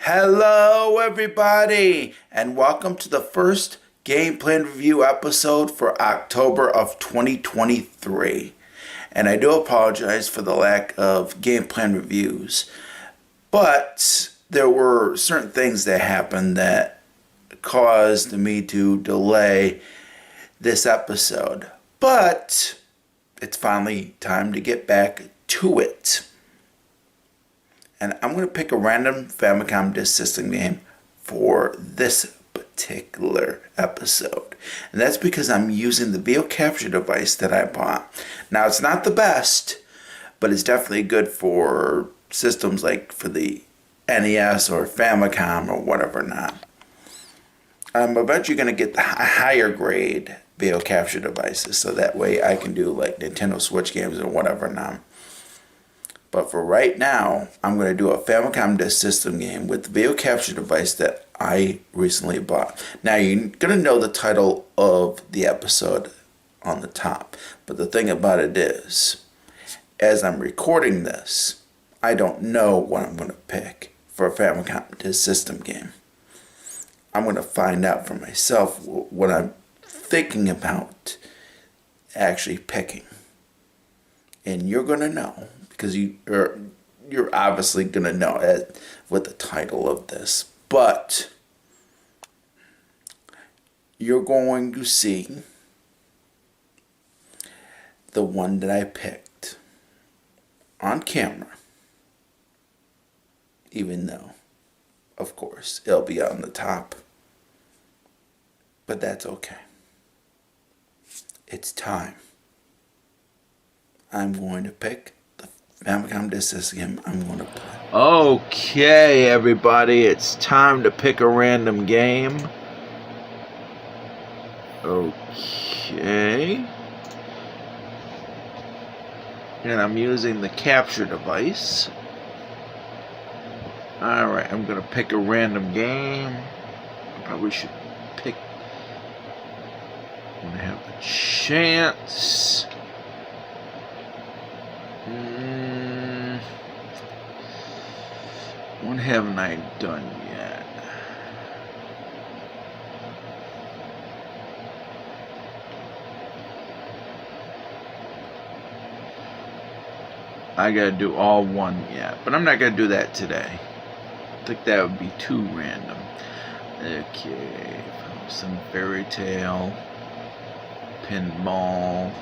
Hello everybody, and welcome to the first game plan review episode for October of 2023. And I do apologize for the lack of game plan reviews, but there were certain things that happened that caused me to delay this episode. But it's finally time to get back to it. And I'm going to pick a random Famicom Disk System game for this particular episode. And that's because I'm using the video capture device that I bought. Now, it's not the best, but it's definitely good for systems like for the NES or Famicom or whatever not. I'm eventually going to get the higher grade video capture devices, so that way I can do like Nintendo Switch games or whatever not. But for right now, I'm going to do a Famicom Disk System game with the video capture device that I recently bought. Now, you're going to know the title of the episode on the top. But the thing about it is, as I'm recording this, I don't know what I'm going to pick for a Famicom Disk System game. I'm going to find out for myself what I'm thinking about actually picking. And you're going to know. Because you're obviously going to know what the title of this. But you're going to see the one that I picked on camera. Even though, of course, it'll be on the top. But that's okay. It's time. I'm going to pick Famicom Disk System I'm going to play. Okay, everybody, it's time to pick a random game. Okay. And I'm using the capture device. Alright, I'm going to pick a random game. I probably should pick. I'm going to have a chance. What haven't I done yet? I gotta do all one yet, but I'm not gonna do that today. I think that would be too random. Okay, some fairy tale, pinball,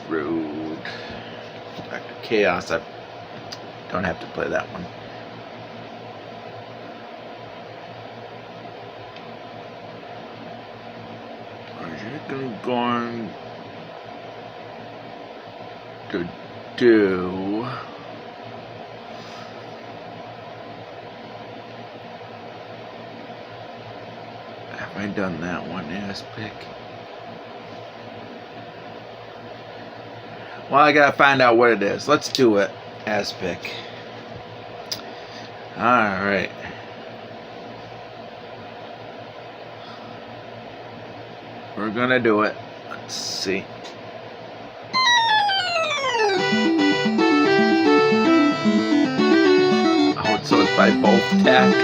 Rude, Dr. Chaos. I don't have to play that one. I'm going to do have I done that one? Aspic. Well, I gotta find out what it is. Let's do it. Aspic. Alright. We're gonna do it. Let's see. Oh, so it's by Bothtec.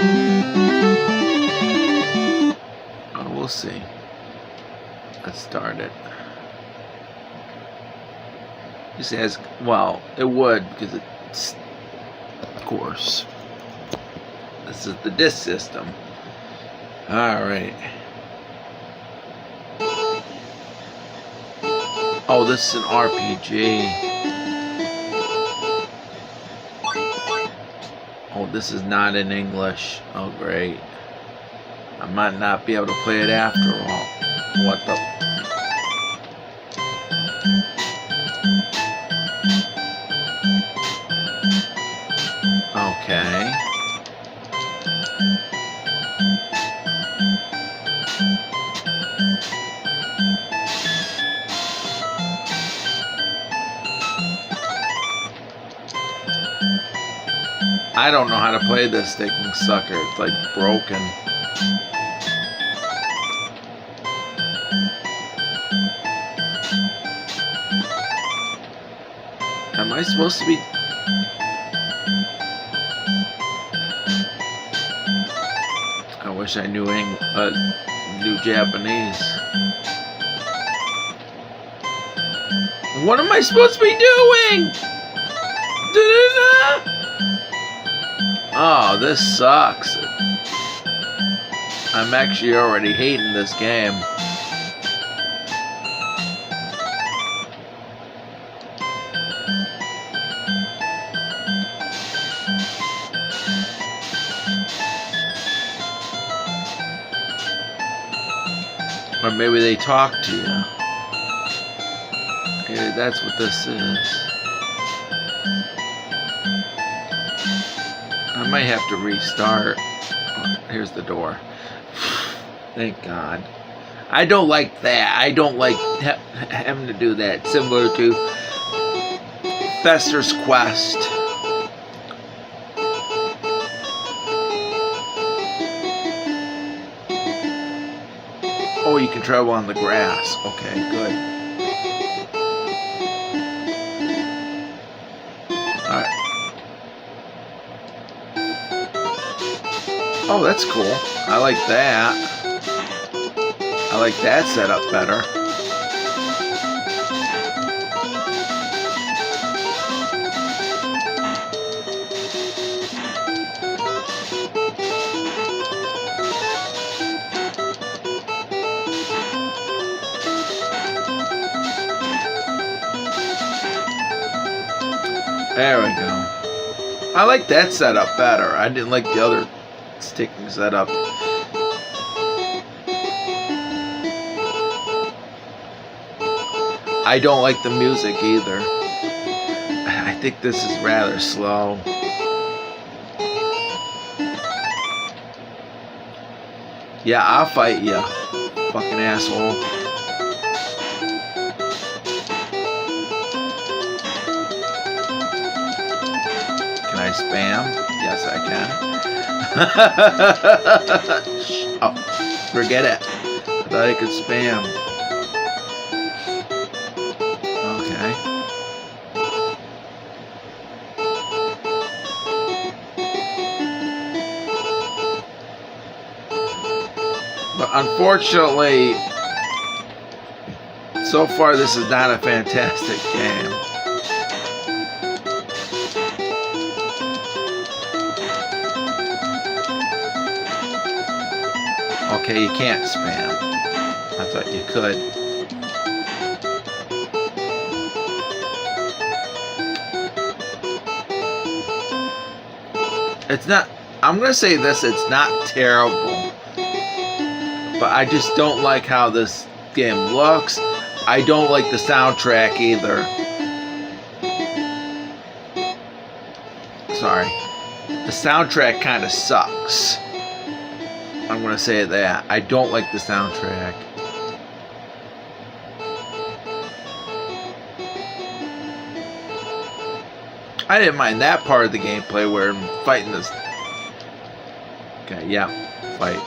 Oh, we'll see. Let's start it. It says, well, it would, because it's, of course, this is the disk system. Alright. Oh, this is an RPG. Oh, this is not in English. Oh, great. I might not be able to play it after all. What the... Okay. I don't know how to play this stinking sucker. It's like broken. Am I supposed to be... I wish I knew knew Japanese. What am I supposed to be doing? Da-da-da! Oh, this sucks. I'm actually already hating this game. Or maybe they talk to you. Maybe that's what this is. I might have to restart. Oh, here's the door. Thank God. I don't like that. I don't like having to do that. Similar to Fester's Quest. Oh, you can travel on the grass. Okay, good. Alright. Oh, that's cool. I like that. I like that setup better. There we go. I like that setup better. I didn't like the other sticking setup. I don't like the music either. I think this is rather slow. Yeah, I'll fight you, fucking asshole. Can I spam? Yes, I can. Oh, forget it. I thought I could spam. Okay. But unfortunately, so far this is not a fantastic game. Okay, you can't spam. I thought you could. It's not, I'm gonna say this, it's not terrible. But I just don't like how this game looks. I don't like the soundtrack either. Sorry. The soundtrack kind of sucks. I'm going to say that. I don't like the soundtrack. I didn't mind that part of the gameplay where I'm fighting this. Okay, yeah. Fight.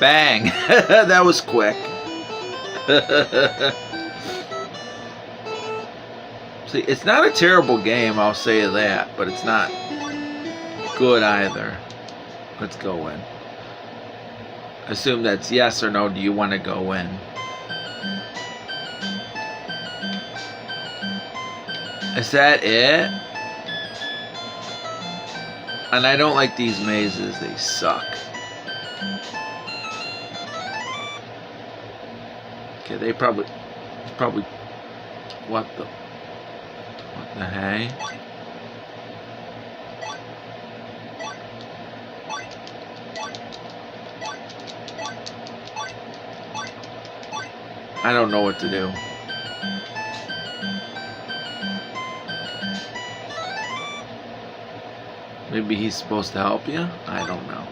Bang! That was quick. See, it's not a terrible game, I'll say that, but it's not good either. Let's go in. assume that's yes or no. Do you want to go in? Is that it? And I don't like these mazes. They suck. Okay, they probably what the hey? I don't know what to do. Maybe he's supposed to help you? I don't know.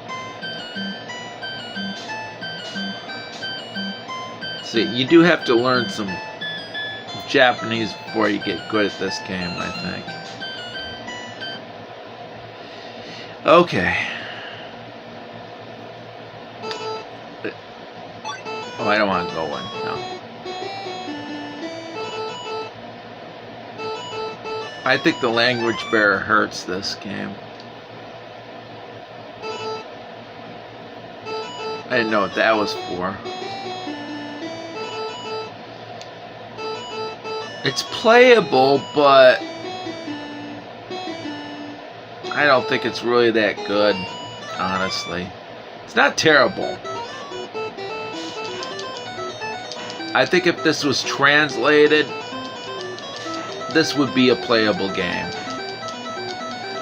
See, you do have to learn some Japanese before you get good at this game, I think. Okay. Oh, I don't want to go in. No. I think the language barrier hurts this game. I didn't know what that was for. It's playable, but I don't think it's really that good, honestly. It's not terrible. I think if this was translated, this would be a playable game.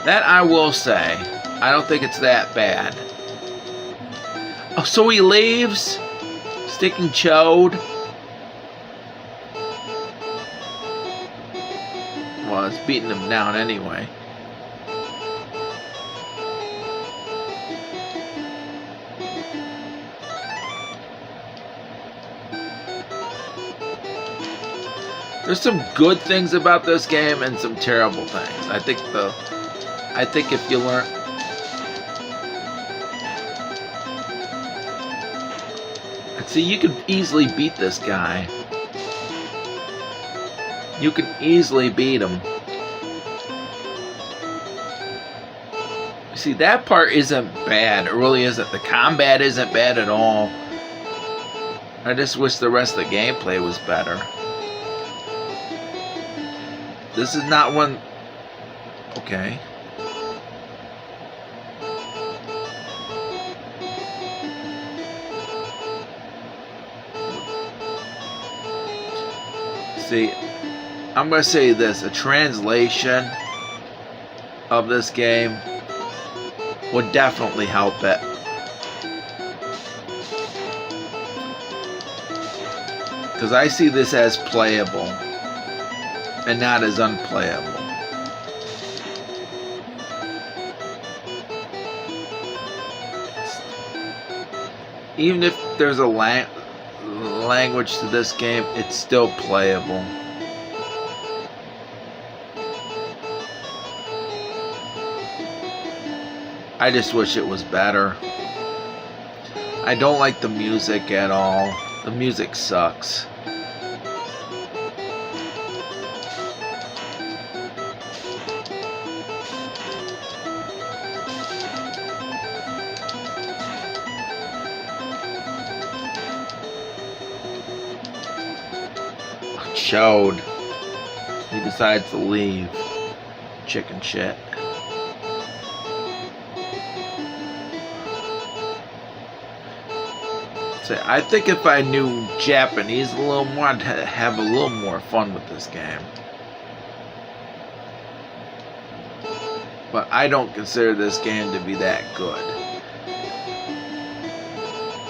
That I will say. I don't think it's that bad. Oh, so he leaves? Sticking chode? Well, it's beating him down anyway. There's some good things about this game and some terrible things. I think if you learn, see, you could easily beat this guy. You can easily beat him. See, that part isn't bad. It really isn't. The combat isn't bad at all. I just wish the rest of the gameplay was better. This is not one... Okay. See, I'm going to say this. A translation of this game would definitely help it. Because I see this as playable and not as unplayable. Even if there's a language to this game, it's still playable. I just wish it was better. I don't like the music at all. The music sucks. Showed. He decides to leave. Chicken shit. So I think if I knew Japanese a little more, I'd have a little more fun with this game. But I don't consider this game to be that good.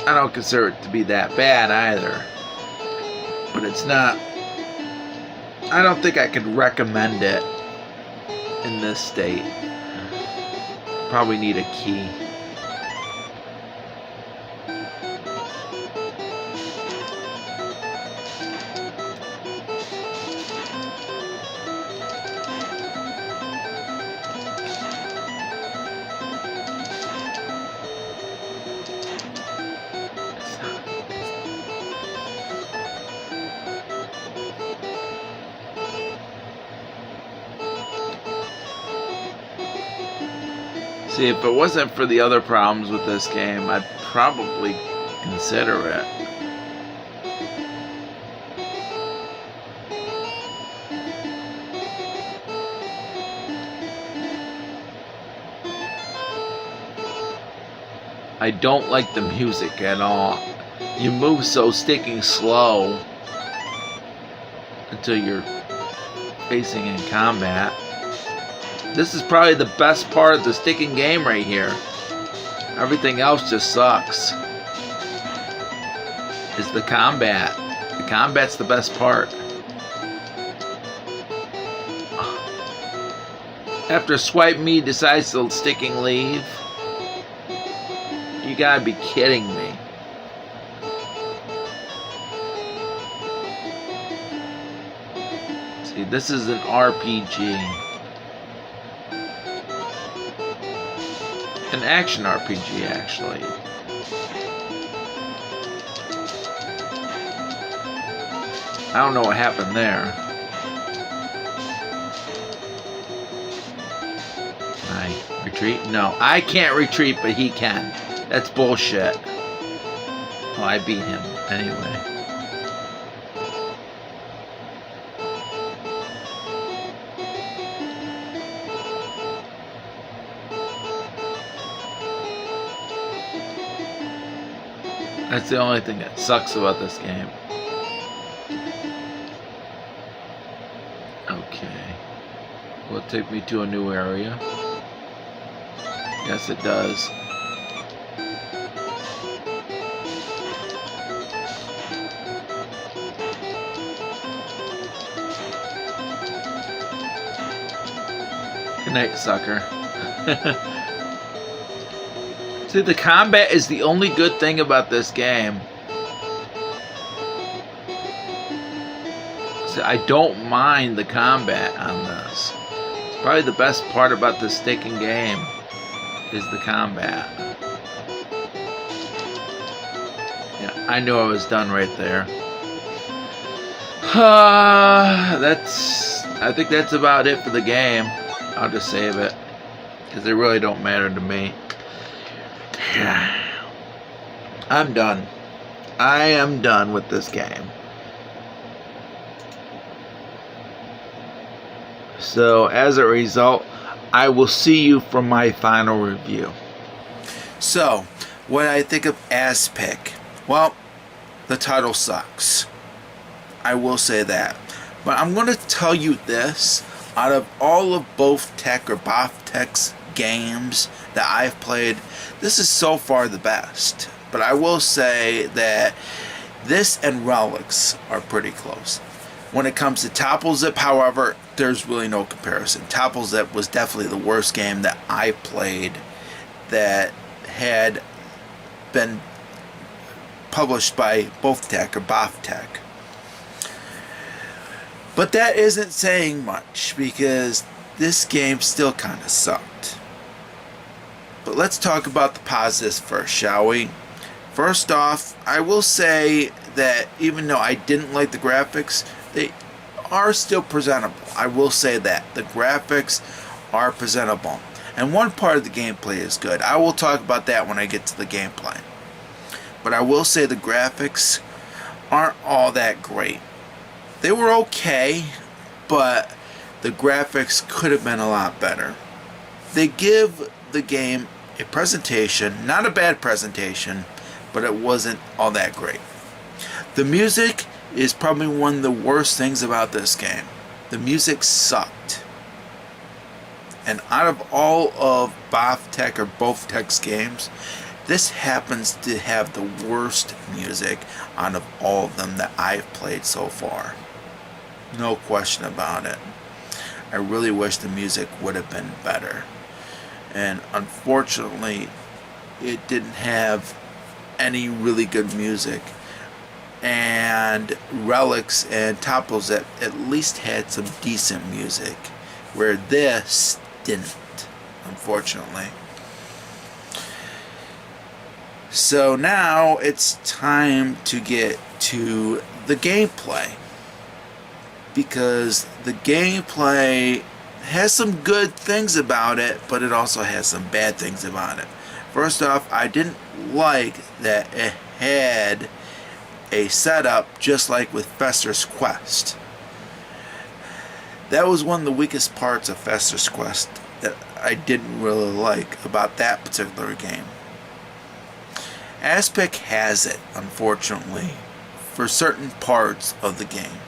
I don't consider it to be that bad either. But it's not... I don't think I could recommend it in this state. Probably need a key. See, if it wasn't for the other problems with this game, I'd probably consider it. I don't like the music at all. You move so sticking slow until you're facing in combat. This is probably the best part of the sticking game right here. Everything else just sucks. It's the combat. The combat's the best part. After Swipe Me decides to sticking leave. You gotta be kidding me. See, this is an RPG. An action RPG, actually. I don't know what happened there. I retreat? No, I can't retreat, but he can. That's bullshit. Oh, I beat him anyway. That's the only thing that sucks about this game. Okay. Will it take me to a new area? Yes, it does. Good night, sucker. See, the combat is the only good thing about this game. See, I don't mind the combat on this. It's probably the best part about this sticking game is the combat. Yeah, I knew I was done right there. I think that's about it for the game. I'll just save it because they really don't matter to me. I'm done. I am done with this game. So as a result, I will see you for my final review. So, what I think of Aspic? Well, the title sucks. I will say that. But I'm going to tell you this. Out of all of Bothtec or Bothtec's games that I've played, this is so far the best. But I will say that this and Relics are pretty close. When it comes to Topple Zip, however, there's really no comparison. Topple Zip was definitely the worst game that I played that had been published by Bothtec or Bothtec. But that isn't saying much because this game still kind of sucked. But let's talk about the positives first, shall we? First off, I will say that even though I didn't like the graphics, they are still presentable. I will say that. The graphics are presentable. And one part of the gameplay is good. I will talk about that when I get to the gameplay. But I will say the graphics aren't all that great. They were okay, but the graphics could have been a lot better. They give the game a presentation, not a bad presentation, but it wasn't all that great. The music is probably one of the worst things about this game. The music sucked. And out of all of Bothtec or Bothtec's games, this happens to have the worst music out of all of them that I've played so far. No question about it. I really wish the music would have been better. And unfortunately, it didn't have any really good music. And Relics and Topple Zip at least had some decent music, where this didn't, unfortunately. So now it's time to get to the gameplay. Because the gameplay has some good things about it, but it also has some bad things about it. First off, I didn't like that it had a setup just like with Fester's Quest. That was one of the weakest parts of Fester's Quest that I didn't really like about that particular game. Aspic has it, unfortunately, for certain parts of the game.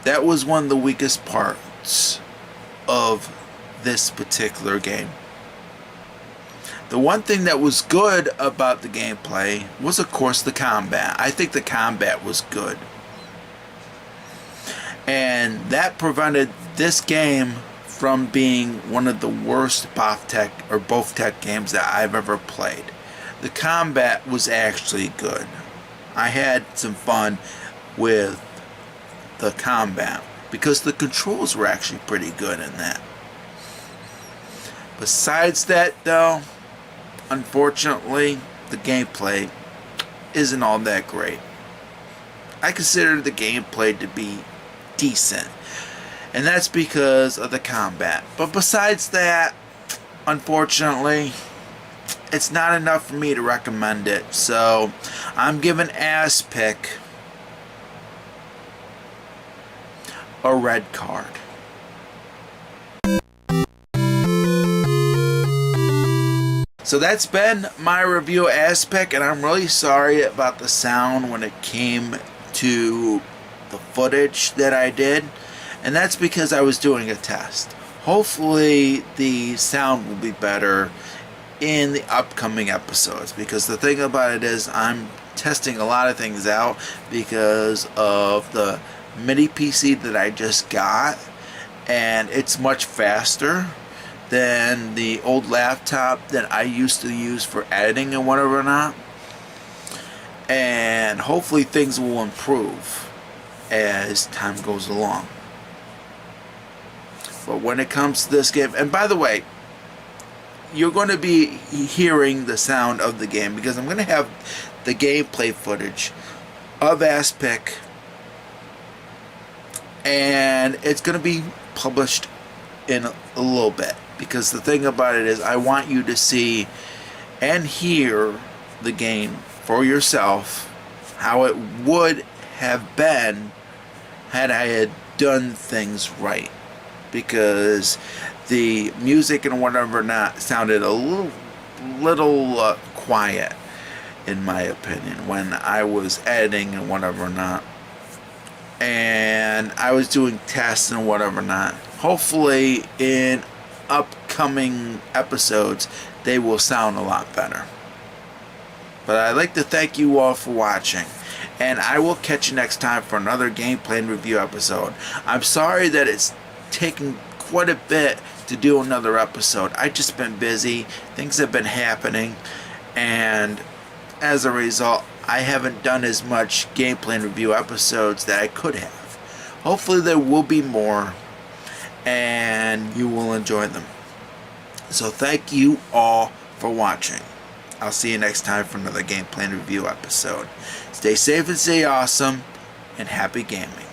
That was one of the weakest parts of this particular game. The one thing that was good about the gameplay was, of course, the combat. I think the combat was good. And that prevented this game from being one of the worst Bothtec games that I've ever played. The combat was actually good. I had some fun with the combat because the controls were actually pretty good in that. Besides that, though, unfortunately, the gameplay isn't all that great. I consider the gameplay to be decent, and that's because of the combat. But besides that, unfortunately, it's not enough for me to recommend it. So I'm giving Aspic a red card. So that's been my review of Aspic, and I'm really sorry about the sound when it came to the footage that I did, and that's because I was doing a test. Hopefully the sound will be better in the upcoming episodes, because the thing about it is I'm testing a lot of things out because of the mini PC that I just got, and it's much faster than the old laptop that I used to use for editing and whatever not. And hopefully things will improve as time goes along. But when it comes to this game, and by the way, you're going to be hearing the sound of the game because I'm going to have the gameplay footage of Aspic, and it's going to be published in a little bit, because the thing about it is I want you to see and hear the game for yourself, how it would have been had I had done things right, because the music and whatever not sounded a little quiet in my opinion when I was editing and whatever not, and I was doing tests and whatever not. Hopefully in upcoming episodes they will sound a lot better. But I'd like to thank you all for watching, and I will catch you next time for another gameplay and review episode. I'm sorry that it's taken quite a bit to do another episode. I've just been busy, things have been happening, and as a result I haven't done as much gameplay and review episodes that I could have. Hopefully there will be more, and you will enjoy them. So thank you all for watching. I'll see you next time for another gameplay and review episode. Stay safe and stay awesome, and happy gaming.